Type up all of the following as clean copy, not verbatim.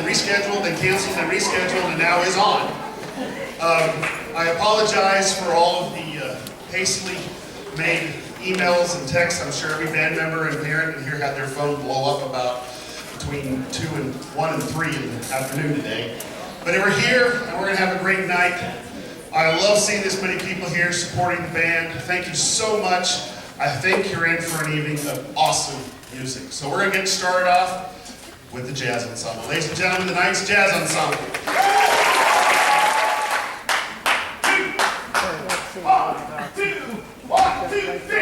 rescheduled, then canceled, then rescheduled, and now is on. I apologize for all of the hastily made emails and texts. I'm sure every band member and parent in here had their phone blow up about between 1 and 3 in the afternoon today. But we're here, and we're going to have a great night. I love seeing this many people here supporting the band. Thank you so much. I think you're in for an evening of awesome music. So we're going to get started off with the Jazz Ensemble. Ladies and gentlemen, the Knights Jazz Ensemble. 1, 2, 3.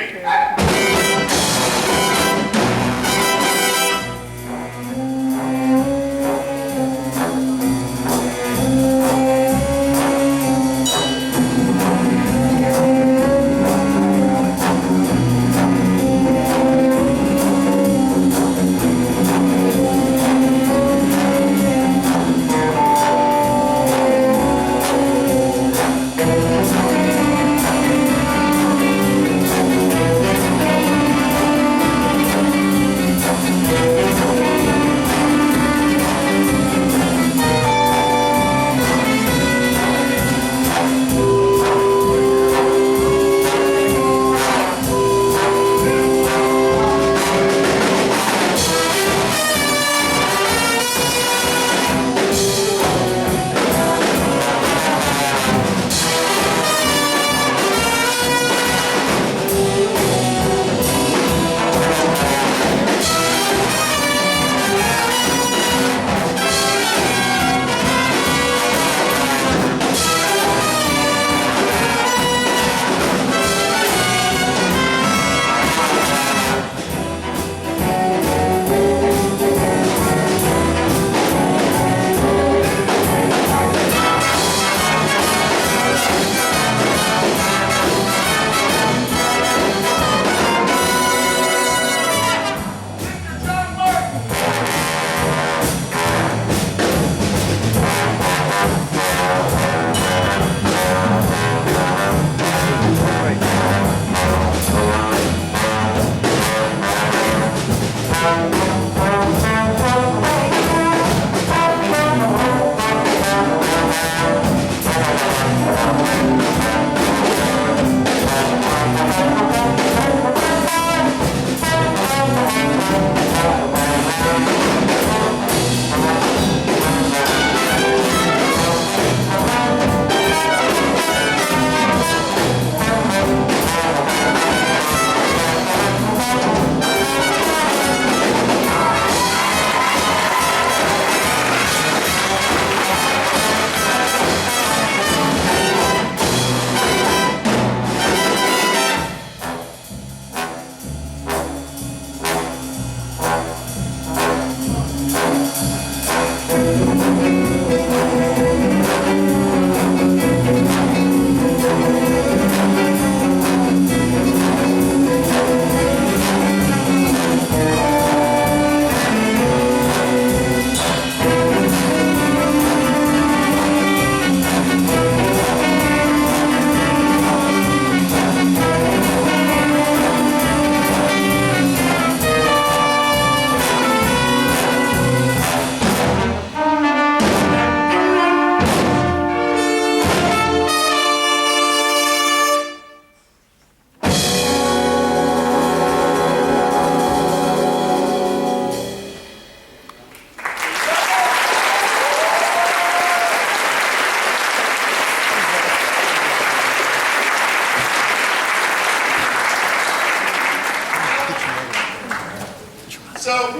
So,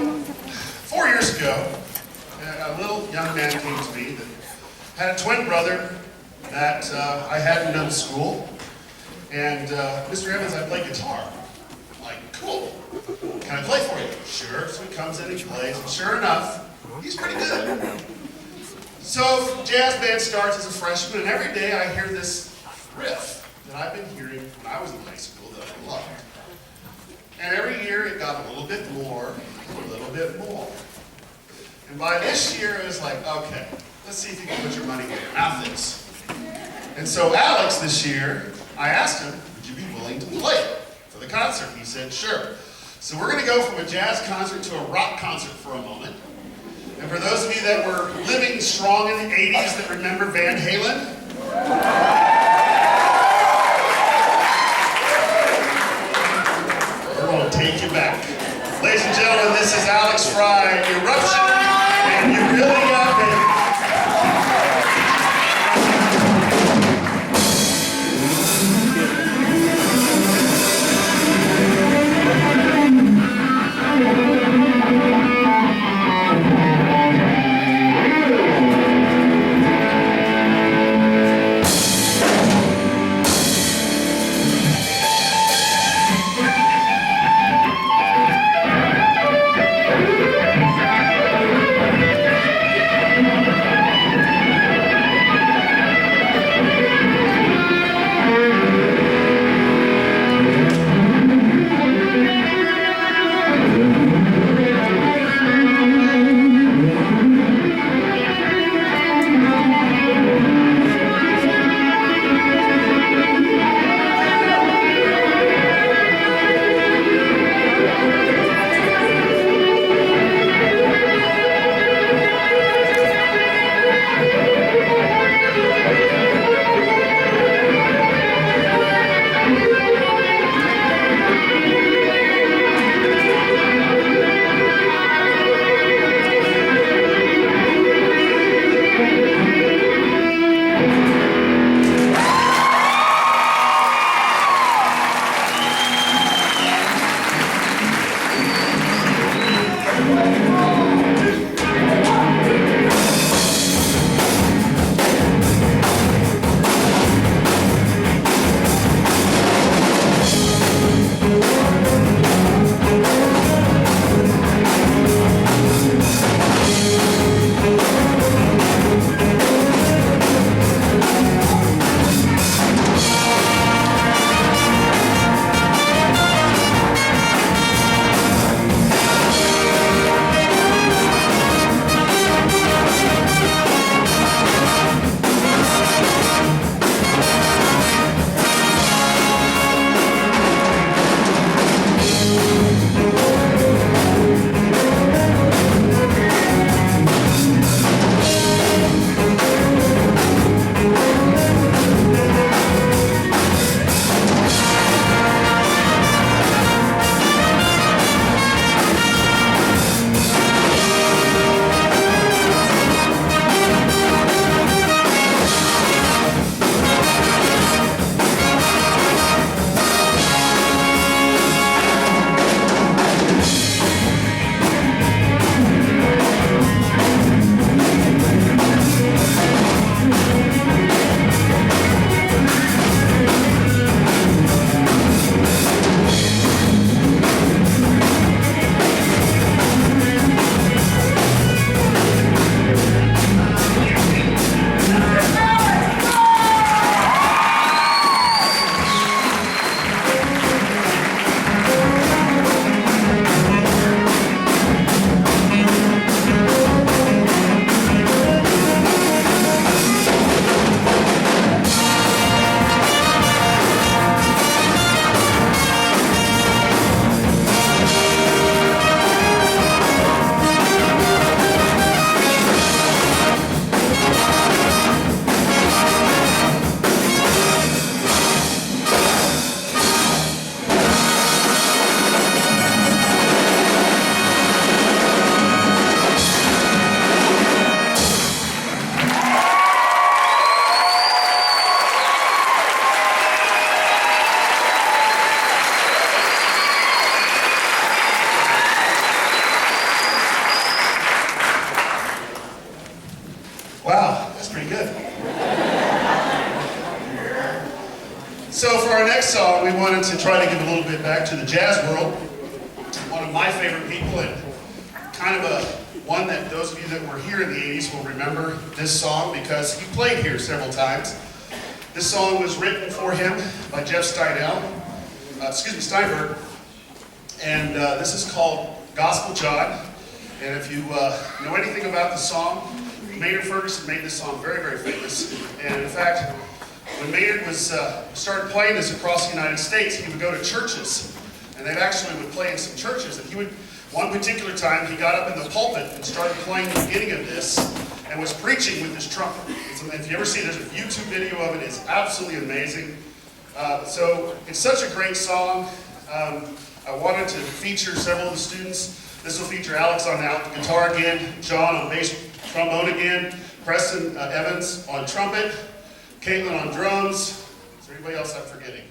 4 years ago, a little young man came to me that had a twin brother that I hadn't done school. And Mr. Evans, I play guitar. I'm like, cool. Can I play for you? Sure. So he comes in and he plays. And sure enough, he's pretty good. So jazz band starts as a freshman, and every day I hear this riff that I've been hearing when I was in high school that I loved. And every year it got a little bit more, a little bit more. And by this year it was like, okay, let's see if you can put your money where your mouth is. And so Alex this year, I asked him, would you be willing to play it for the concert? He said, sure. So we're going to go from a jazz concert to a rock concert for a moment. And for those of you that were living strong in the 80s that remember Van Halen, we're going to take you back. Ladies and gentlemen, this is Alex Fry, Eruption, and you really got me. song, we wanted to try to give a little bit back to the jazz world. One of my favorite people, and kind of one that those of you that were here in the 80s will remember this song because he played here several times. This song was written for him by Jeff Steinberg, and this is called Gospel John. And if you know anything about the song, Maynard Ferguson made this song very, very famous. And in fact, when Maynard started playing this across the United States, he would go to churches, and they actually would play in some churches, and he would One particular time, he got up in the pulpit and started playing the beginning of this and was preaching with his trumpet. If you ever see, there's a YouTube video of it. It's absolutely amazing. So it's such a great song. I wanted to feature several of the students. This will feature Alex on the guitar again, John on bass trombone again, Preston Evans on trumpet, Caitlin on drums. Is there anybody else I'm forgetting?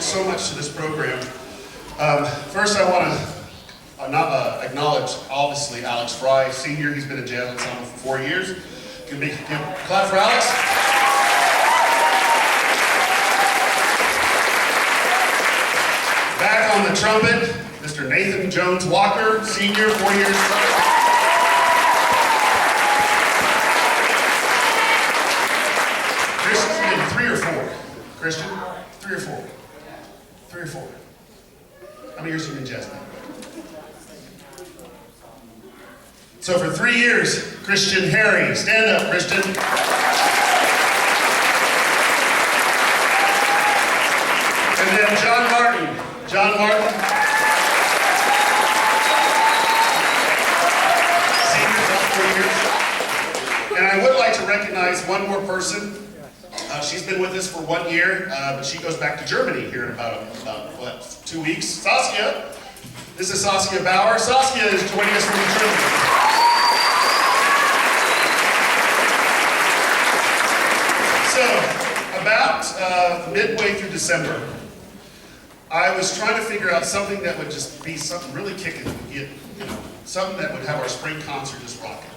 so much to this program. First, I want to acknowledge, obviously, Alex Fry, Sr. He's been in Jazz Ensemble for 4 years. Give a clap for Alex. Back on the trumpet, Mr. Nathan Jones Walker, Sr., 4 years. Christian's been 3 or 4. Christian, 3 or 4. 3 or 4. How many years have you been Jazz Band? So for 3 years, Christian Harry. Stand up, Christian. And then John Martin. John Martin. Senior, about 4 years. And I would like to recognize one more person. She's been with us for 1 year, but she goes back to Germany here in about what, 2 weeks. Saskia. This is Saskia Bauer. Saskia is joining us from Germany. So, about midway through December, I was trying to figure out something that would just be something really kicking, something that would have our spring concert just rocking.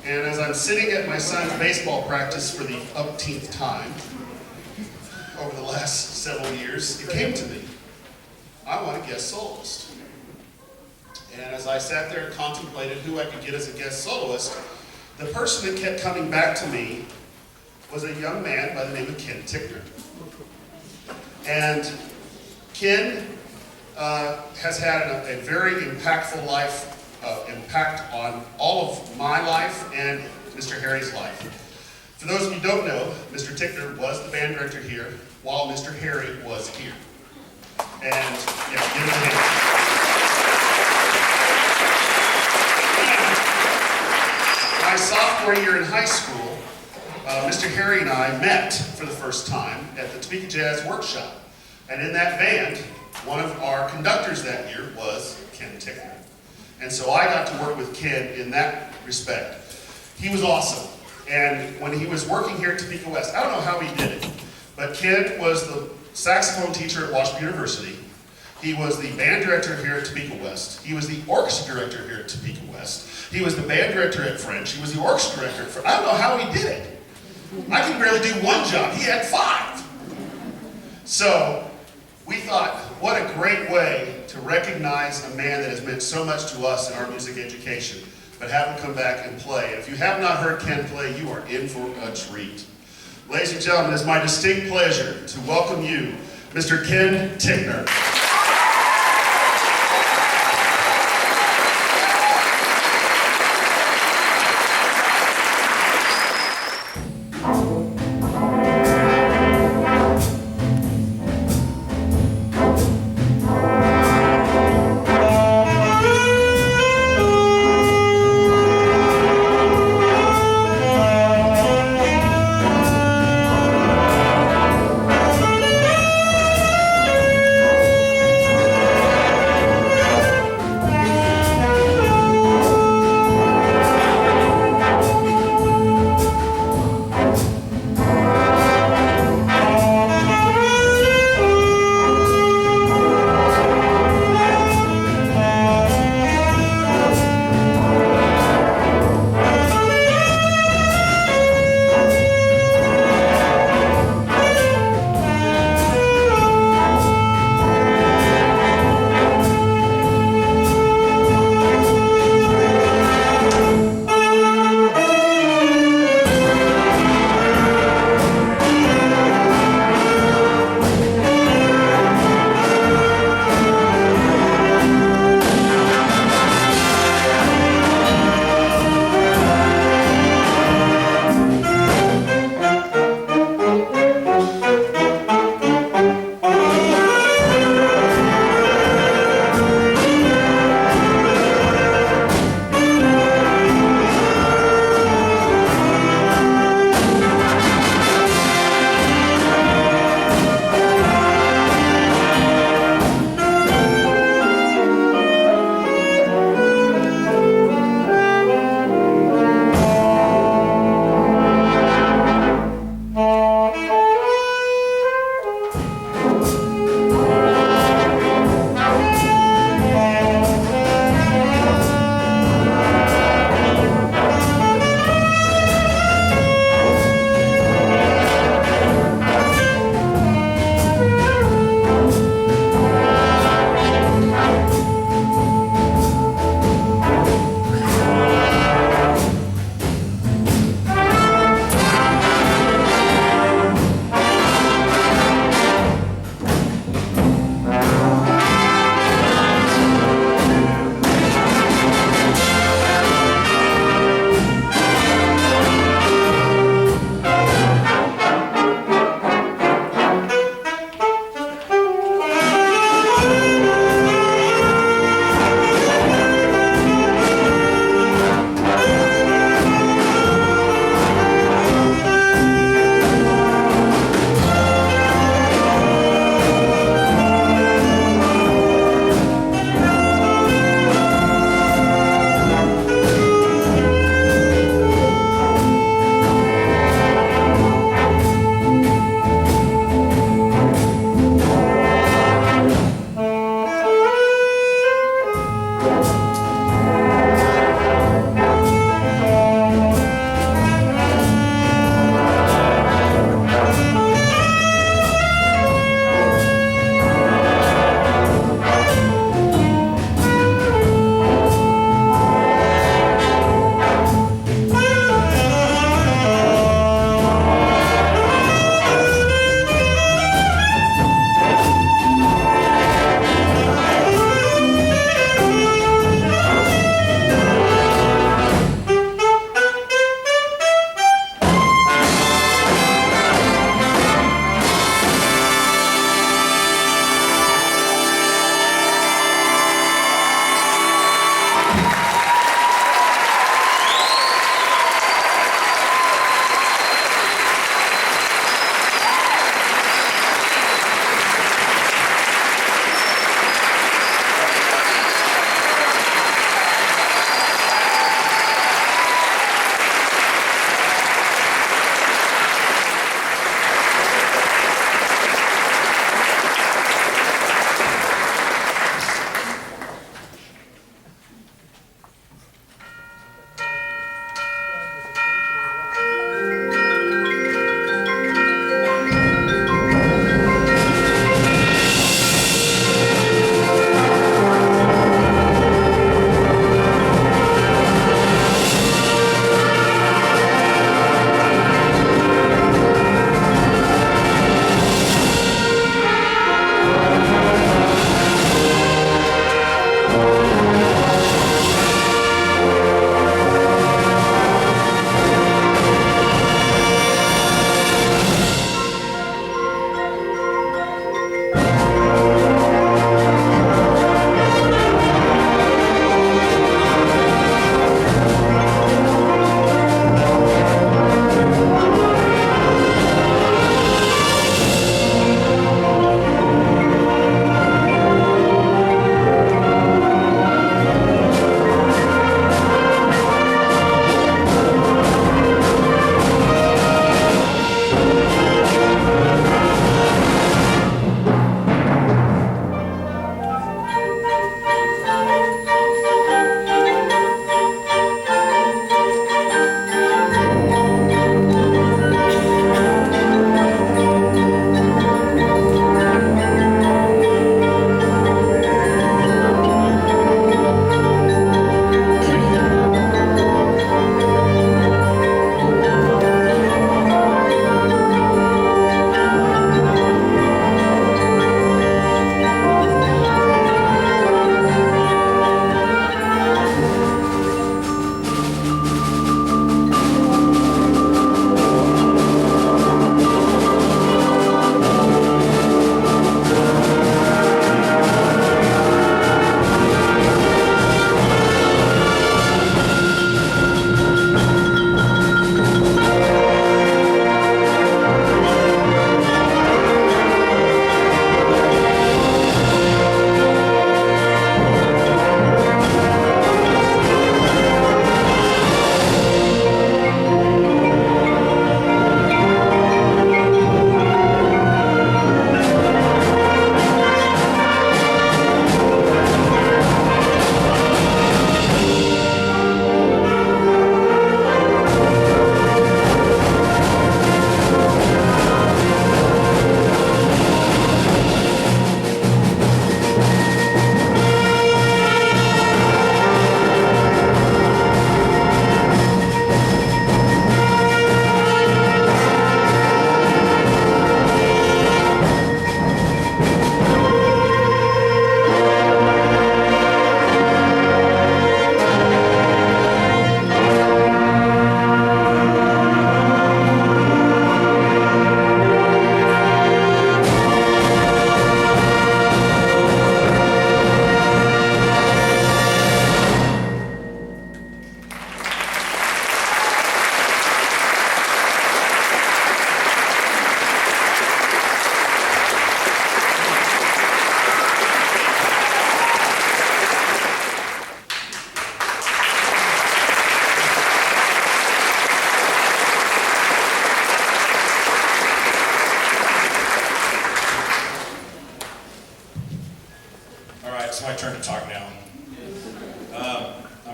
And as I'm sitting at my son's baseball practice for the umpteenth time over the last several years, it came to me, I want a guest soloist. And as I sat there and contemplated who I could get as a guest soloist, the person that kept coming back to me was a young man by the name of Ken Ticknor. And Ken has had a very impactful life, impact on all of my life and Mr. Harry's life. For those of you who don't know, Mr. Ticknor was the band director here while Mr. Harry was here. And yeah, give him a hand. My sophomore year in high school, Mr. Harry and I met for the first time at the Topeka Jazz Workshop. And in that band, one of our conductors that year was Ken Ticknor. And so I got to work with Ken in that respect. He was awesome. And when he was working here at Topeka West, I don't know how he did it, but Ken was the saxophone teacher at Washington University. He was the band director here at Topeka West. He was the orchestra director here at Topeka West. He was the band director at French. He was the orchestra director at French. I don't know how he did it. I can barely do one job. He had 5. So we thought, what a great way to recognize a man that has meant so much to us in our music education, but have him come back and play. If you have not heard Ken play, you are in for a treat. Ladies and gentlemen, it's my distinct pleasure to welcome you, Mr. Ken Ticknor.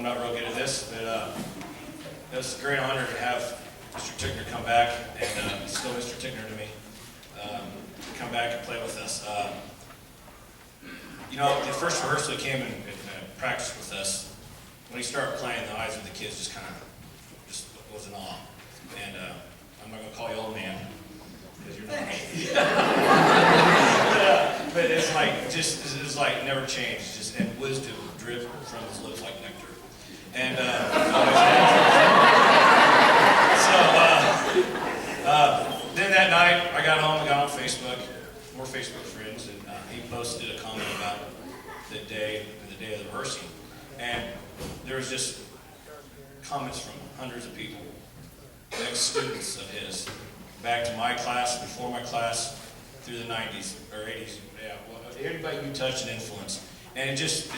I'm not real good at this, but it was a great honor to have Mr. Ticknor come back, and still Mr. Ticknor to me, come back and play with us. You know, the first rehearsal he came and practiced with us. When he started playing, the eyes of the kids just kind of was in awe. And I'm not going to call you old man, because you're not me. But it's like, it's like never changed, just, and wisdom dripped from his lips like nectar. And then that night, I got home and got on Facebook, more Facebook friends, and he posted a comment about the day of the rehearsing. And there was just comments from hundreds of people, ex-students of his, back to my class, before my class, through the 90s or 80s. Yeah, well, everybody you touched and influenced. And it just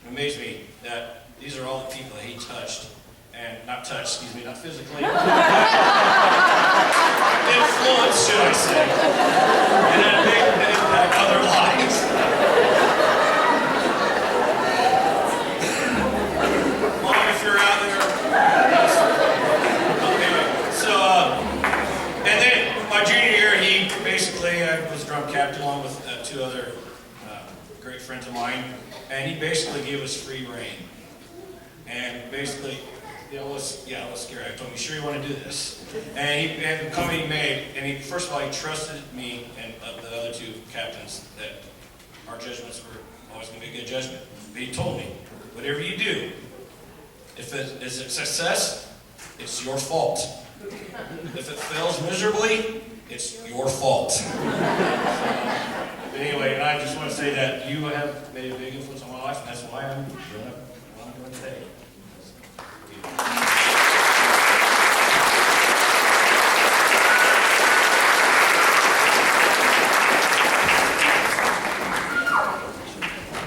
amazed me that these are all the people that he touched, and not physically. Influence, should I say. And that made impact other lives. Mom, if you're out there. Anyway, so, and then my junior year, I was drum captain along with two other great friends of mine, and he basically gave us free rein. And basically, it was scary. I told him, "You sure you want to do this?" And the comment he made, and first of all, he trusted me and the other two captains that our judgments were always going to be a good judgment. But he told me, whatever you do, if it is a success, it's your fault. If it fails miserably, it's your fault. But anyway, and I just want to say that you have made a big influence on my life, and that's why I'm doing what I'm doing today.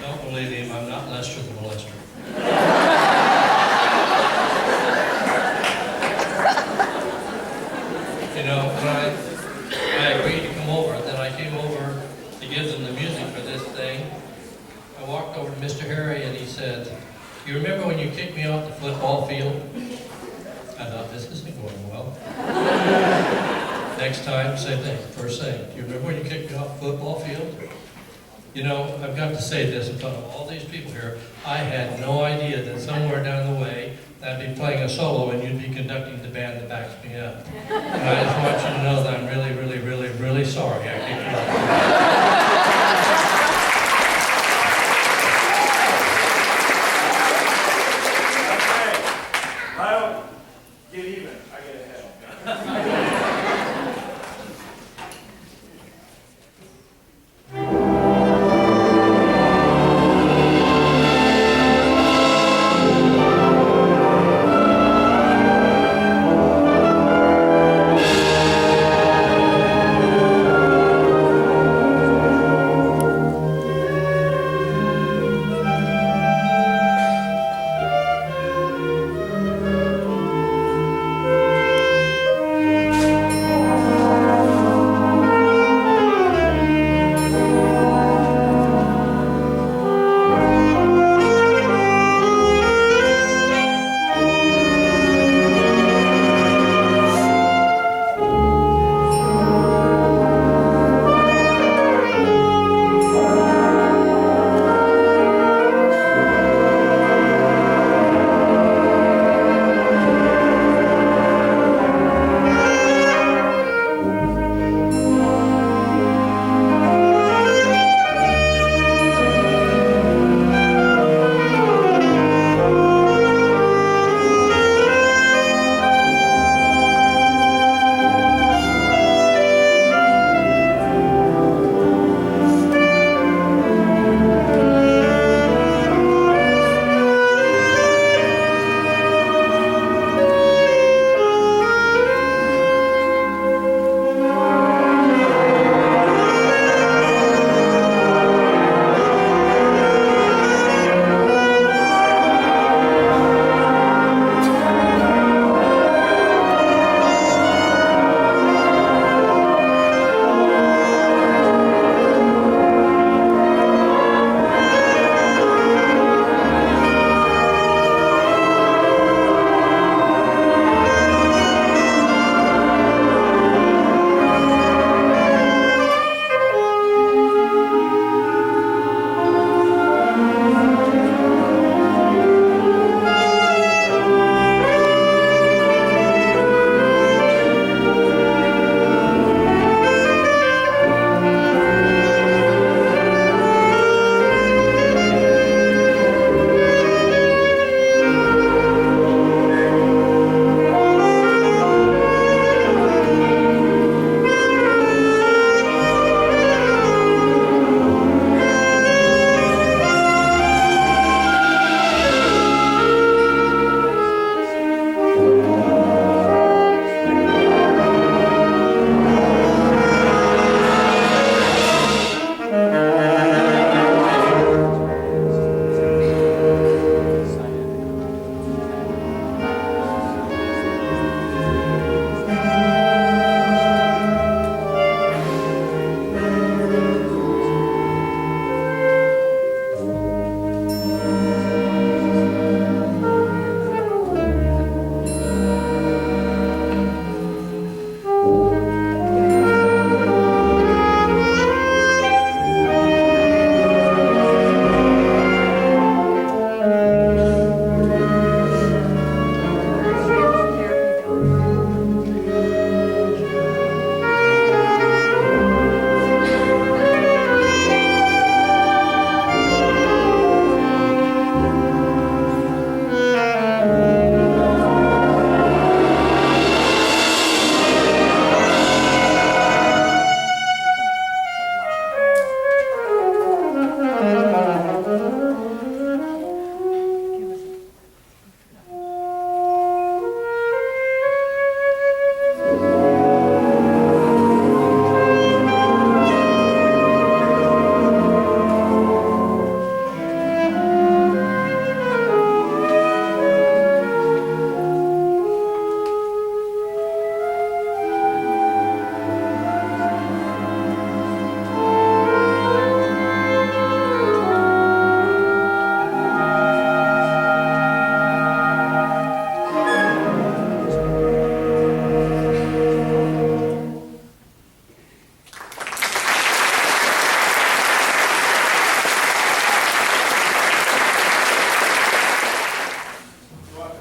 Don't believe him, I'm not Lester the molester. You know, when I agreed to come over, then I came over to give them the music for this thing. I walked over to Mr. Harry and he said, "You remember when you kicked me off the football field?" I thought, this isn't going well. Next time, same thing, first thing. "Do you remember when you kicked me off the football field?" You know, I've got to say this in front of all these people here. I had no idea that somewhere down the way I'd be playing a solo and you'd be conducting the band that backs me up. And I just want you to know that I'm really, really, really, really sorry I kicked you off. I don't get even, I get ahead.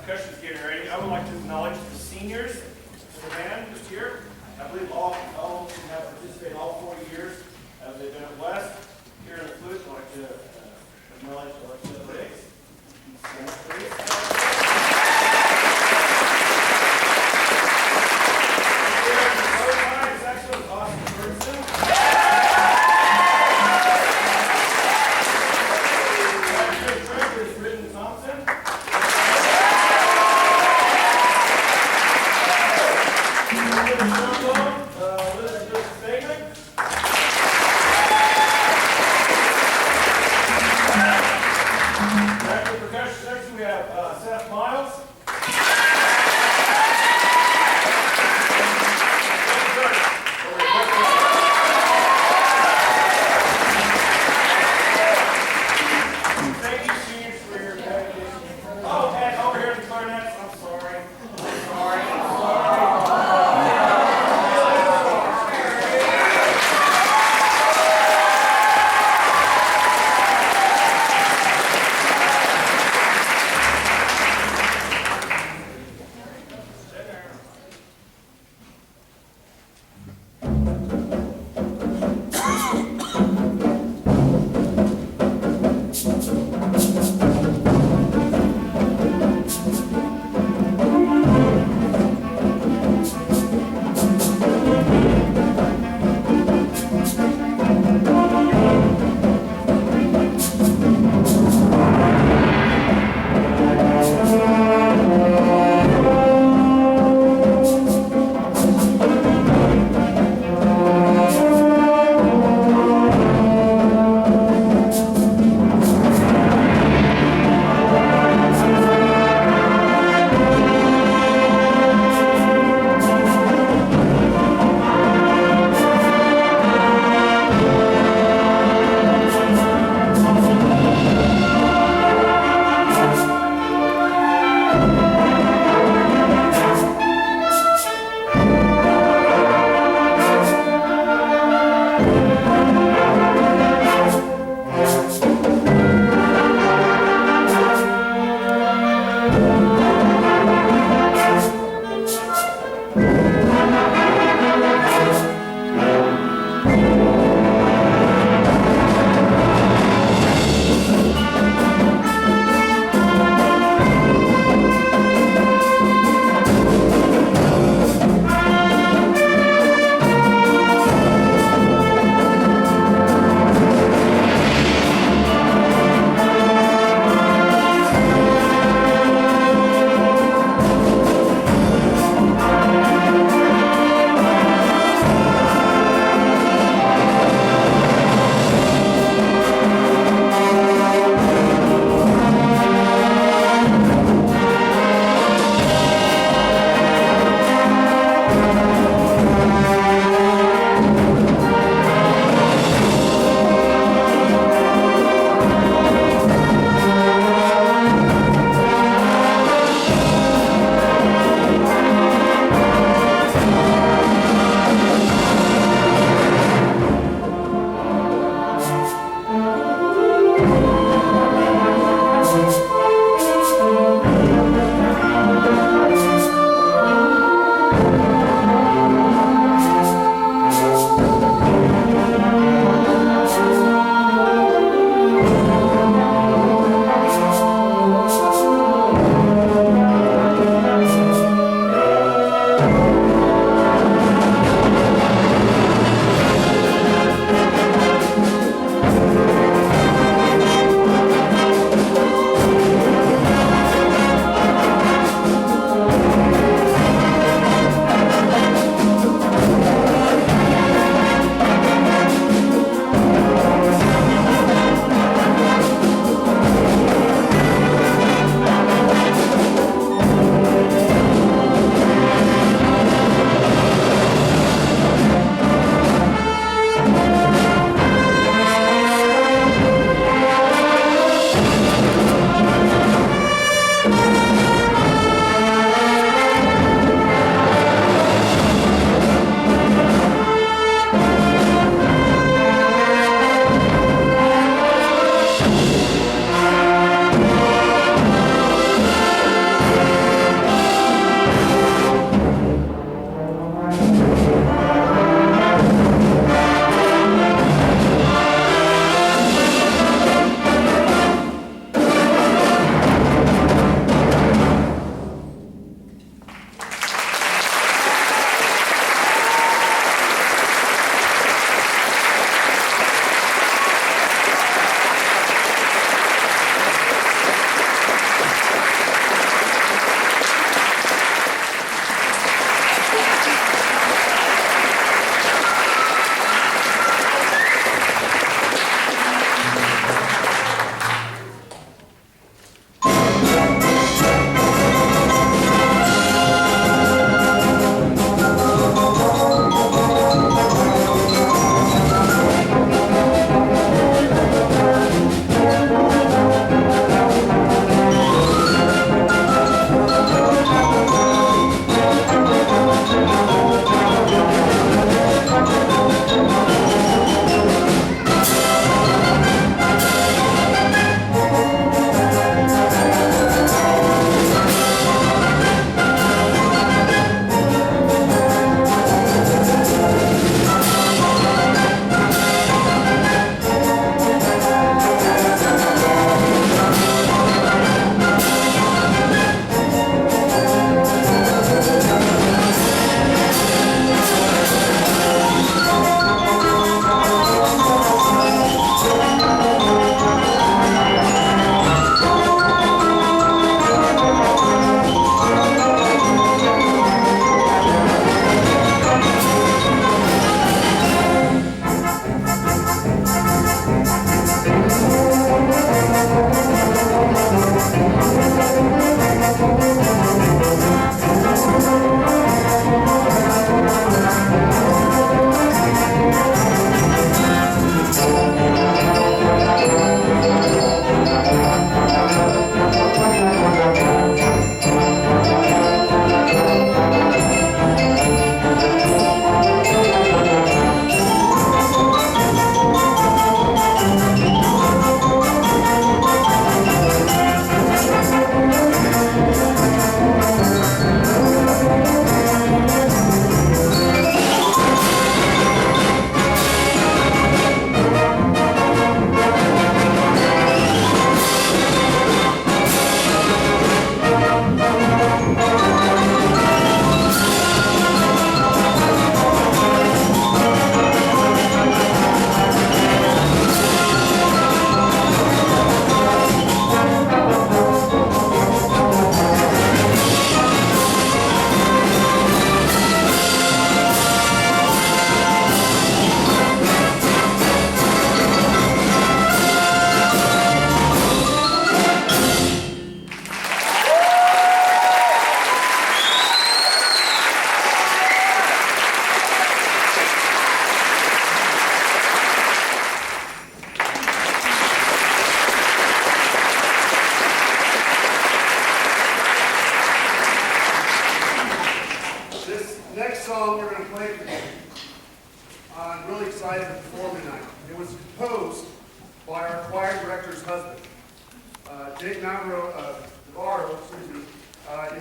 percussion's getting ready, I would like to acknowledge the seniors in the band this year. I believe all of them have participated all 4 years as they've been at West. Here in the flute, I'd like to acknowledge Alexa Briggs. Stand up, please.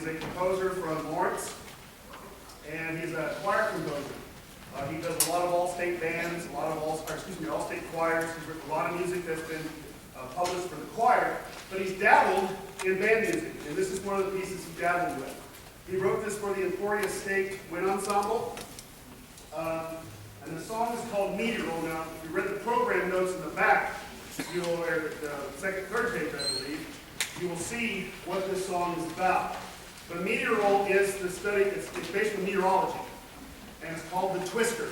is a composer from Lawrence, and he's a choir composer. He does a lot of all-state bands, a lot of all-state choirs. He's written a lot of music that's been published for the choir, but he's dabbled in band music, and this is one of the pieces he dabbled with. He wrote this for the Emporia State Wind Ensemble, and the song is called Meteorol. Now, if you read the program notes in the back, you will, or the second, third page, I believe, you will see what this song is about. But Meteorol is the study, it's based on meteorology, and it's called The Twister.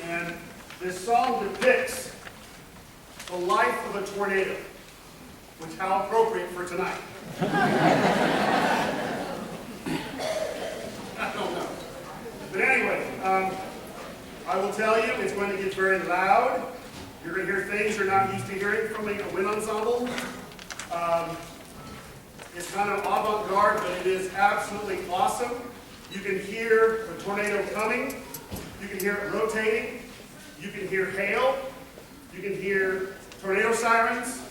And this song depicts the life of a tornado, which how appropriate for tonight. I don't know. But anyway, I will tell you, it's going to get very loud. You're going to hear things you're not used to hearing from a wind ensemble. It's kind of avant-garde, but it is absolutely awesome. You can hear the tornado coming. You can hear it rotating. You can hear hail. You can hear tornado sirens.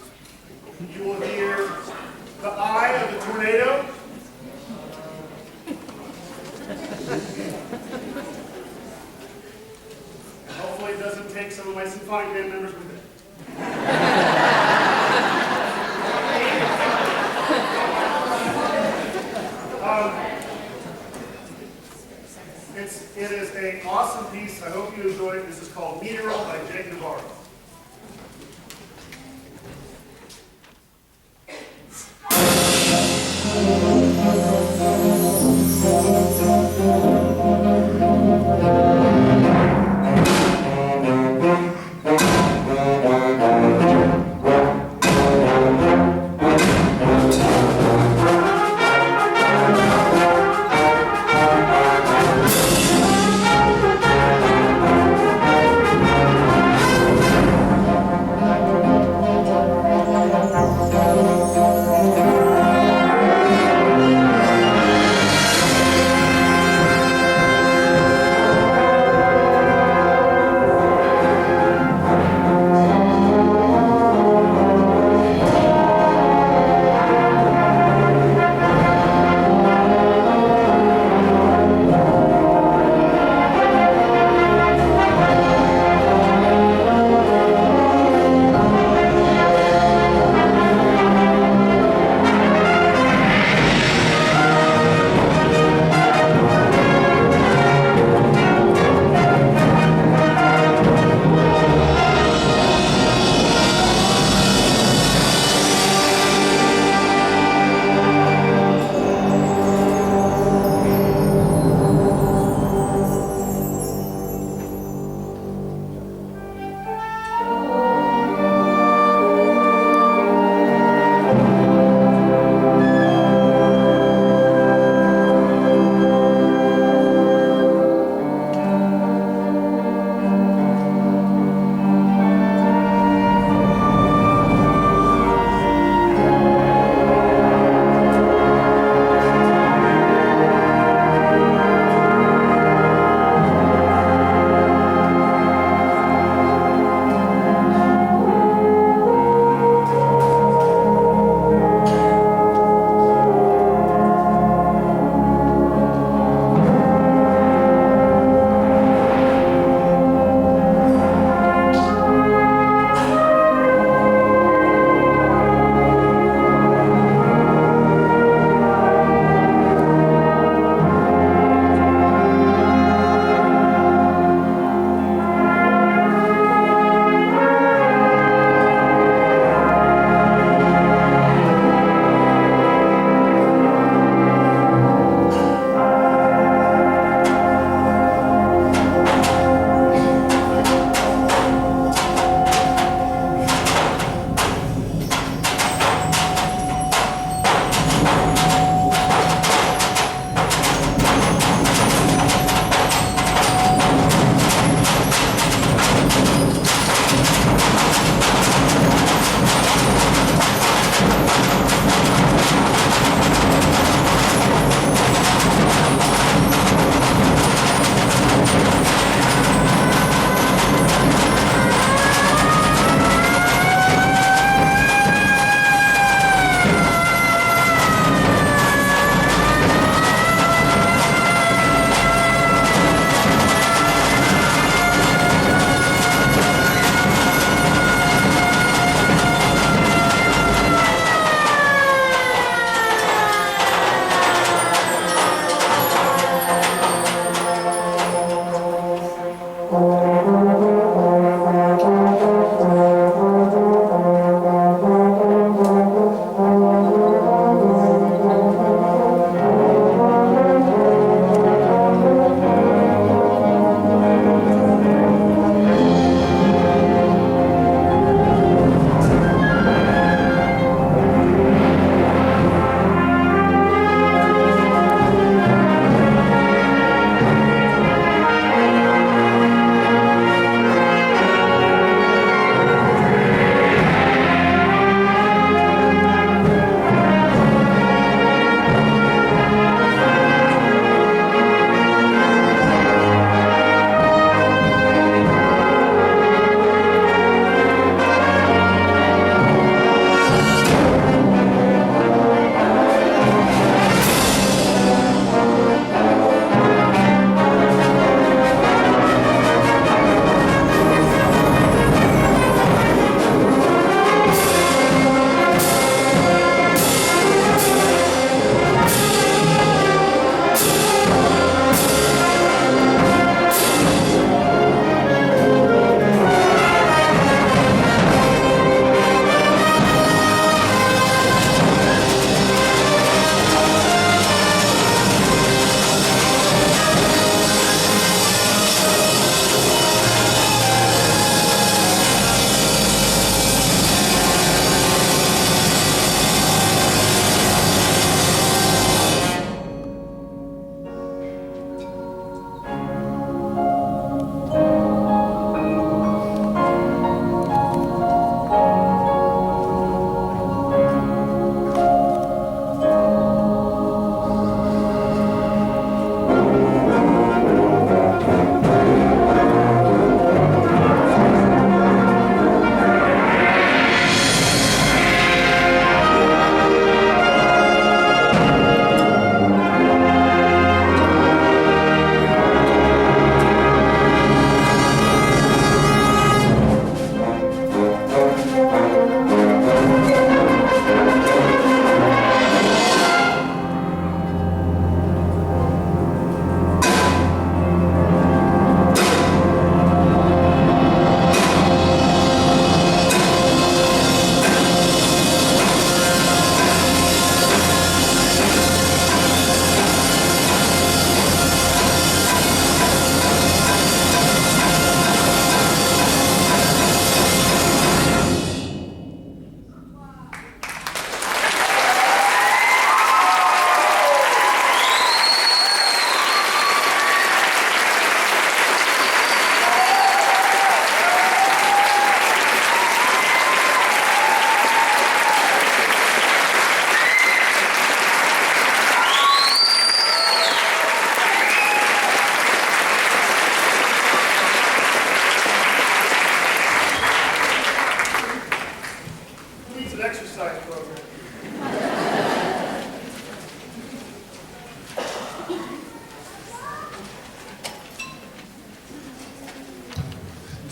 You will hear the eye of the tornado. And hopefully it doesn't take some of my Symphonic Band members with it. It is an awesome piece. I hope you enjoy it. This is called Meteorol by Jake Navarro.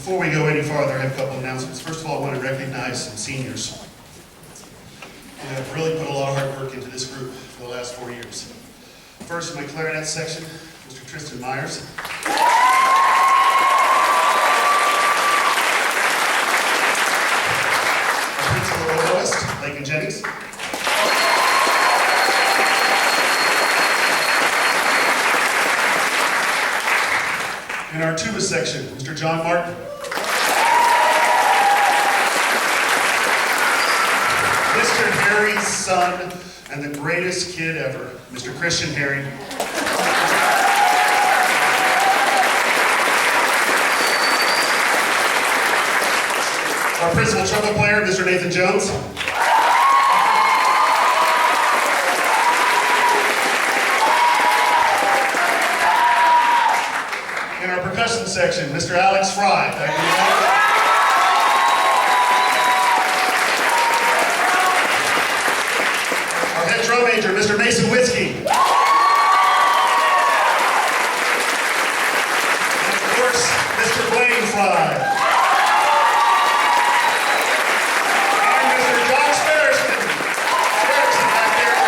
Before we go any farther, I have a couple announcements. First of all, I want to recognize some seniors who have really put a lot of hard work into this group for the last 4 years. First, in my clarinet section, Mr. Tristan Myers. Our principal soloist, Lakin Jennings. In our tuba section, Mr. John Martin. Mr. Harry's son and the greatest kid ever, Mr. Christian Harry. Our principal trumpet player, Mr. Nathan Jones. In our percussion section, Mr. Alex Fry. Thank you. Our head drum major, Mr. Mason Whiskey. And of course, Mr. Blaine Fry. And Mr. Josh Ferriston. Ferriston back there.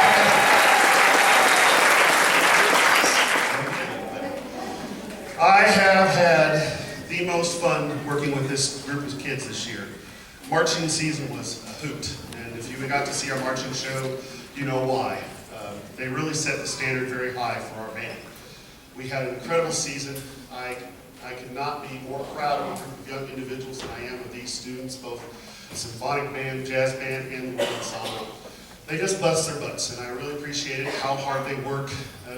I have had the most fun working with this group of kids this year. Marching season was a hoot, and if you got to see our marching show, you know why. They really set the standard very high for our band. We had an incredible season. I could not be more proud of a group of young individuals than I am of these students, both Symphonic Band, Jazz Band, and the Wind Ensemble. They just bust their butts, and I really appreciated how hard they work.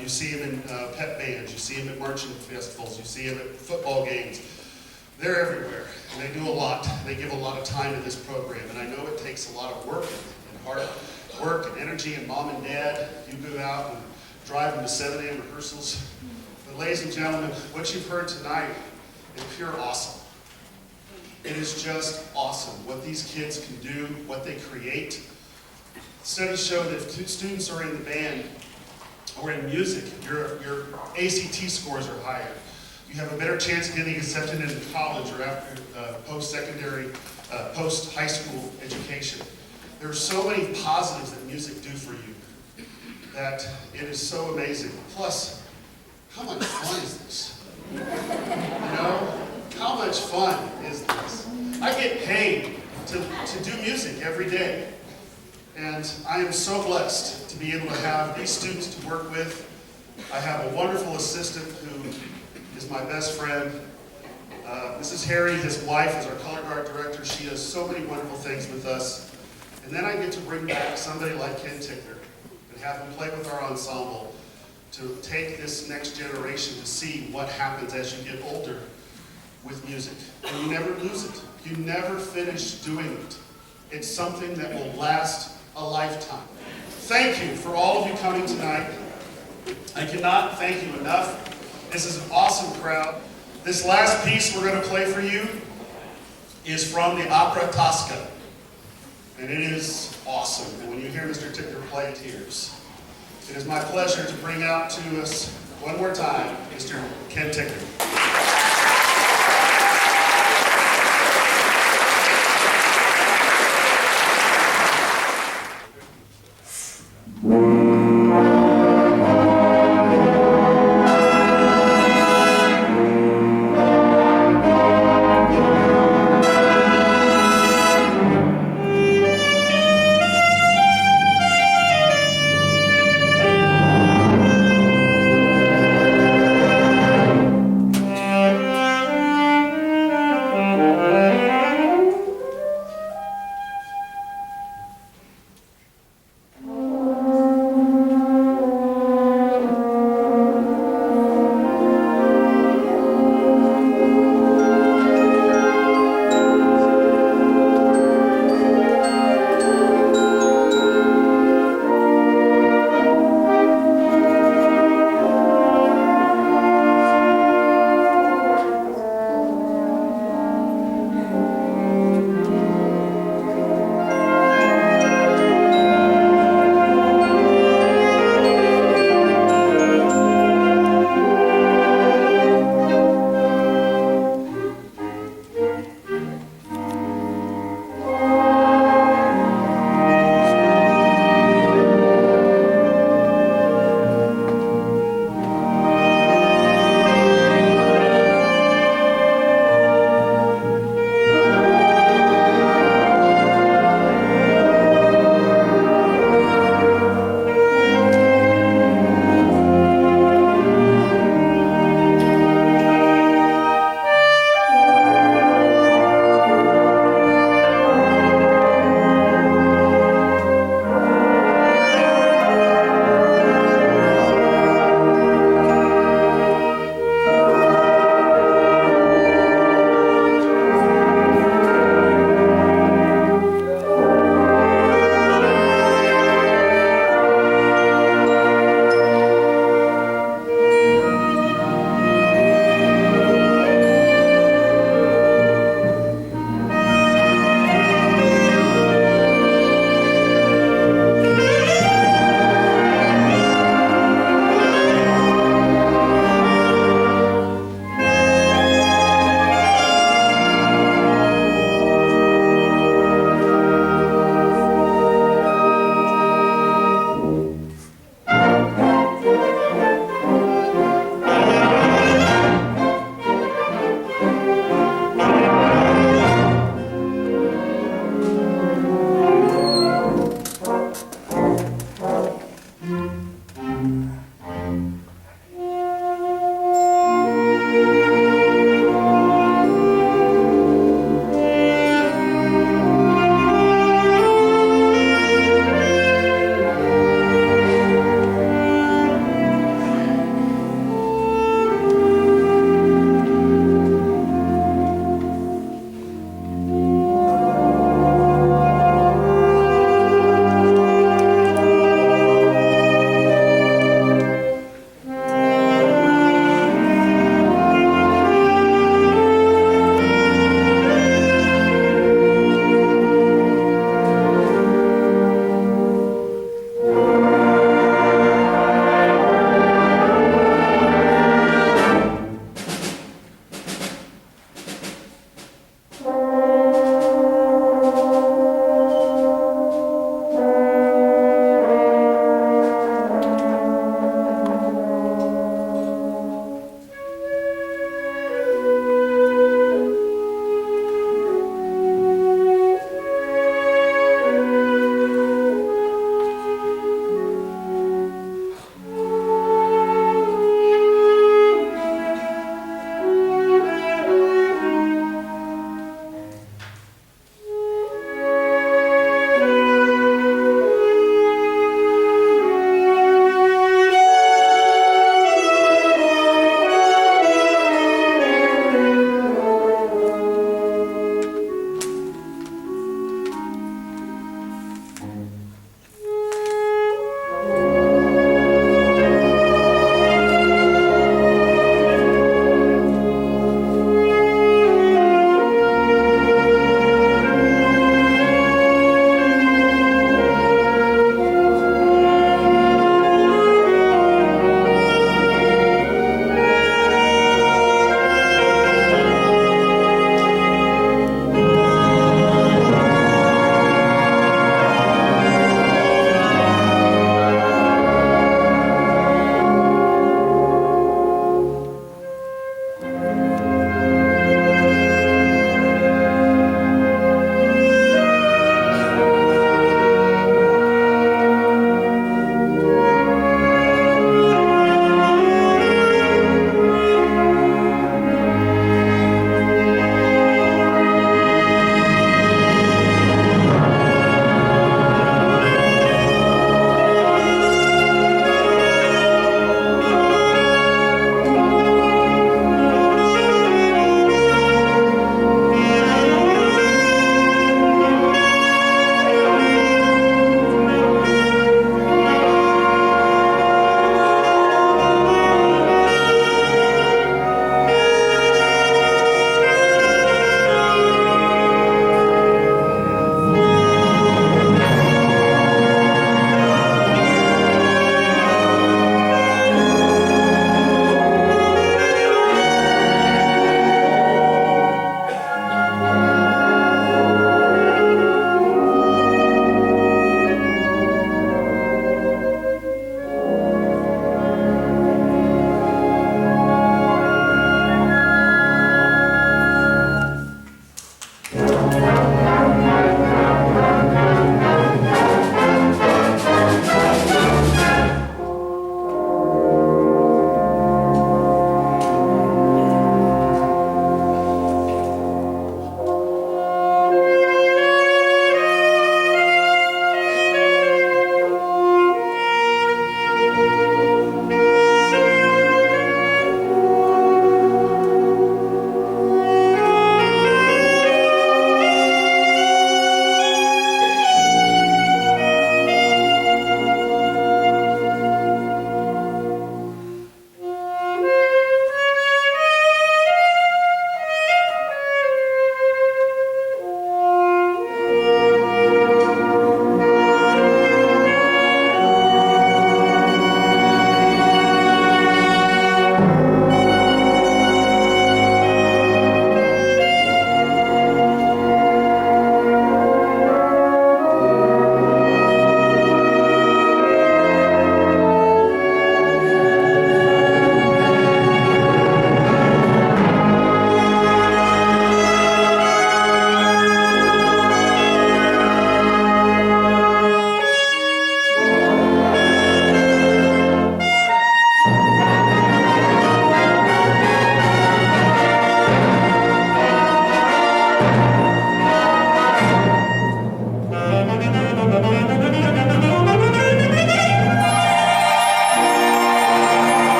You see them in pep bands, you see them at marching festivals, you see them at football games. They're everywhere, and they do a lot. They give a lot of time to this program, and I know it takes a lot of work and hard work and energy, and mom and dad, you go out and drive them to 7 a.m. rehearsals. But ladies and gentlemen, what you've heard tonight is pure awesome. It is just awesome what these kids can do, what they create. Studies show that if students are in the band or in music, your ACT scores are higher. You have a better chance of getting accepted into college or after post-secondary, post-high school education. There are so many positives that music do for you that it is so amazing. Plus, how much fun is this? You know, how much fun is this? I get paid to do music every day. And I am so blessed to be able to have these students to work with. I have a wonderful assistant who is my best friend. Mrs. Harry, his wife, is our color guard director. She does so many wonderful things with us. And then I get to bring back somebody like Ken Ticknor and have him play with our ensemble to take this next generation to see what happens as you get older with music. And you never lose it. You never finish doing it. It's something that will last a lifetime. Thank you for all of you coming tonight. I cannot thank you enough. This is an awesome crowd. This last piece we're going to play for you is from the opera Tosca. And it is awesome. And when you hear Mr. Ticknor play, tears. It is my pleasure to bring out to us one more time, Mr. Ken Ticknor.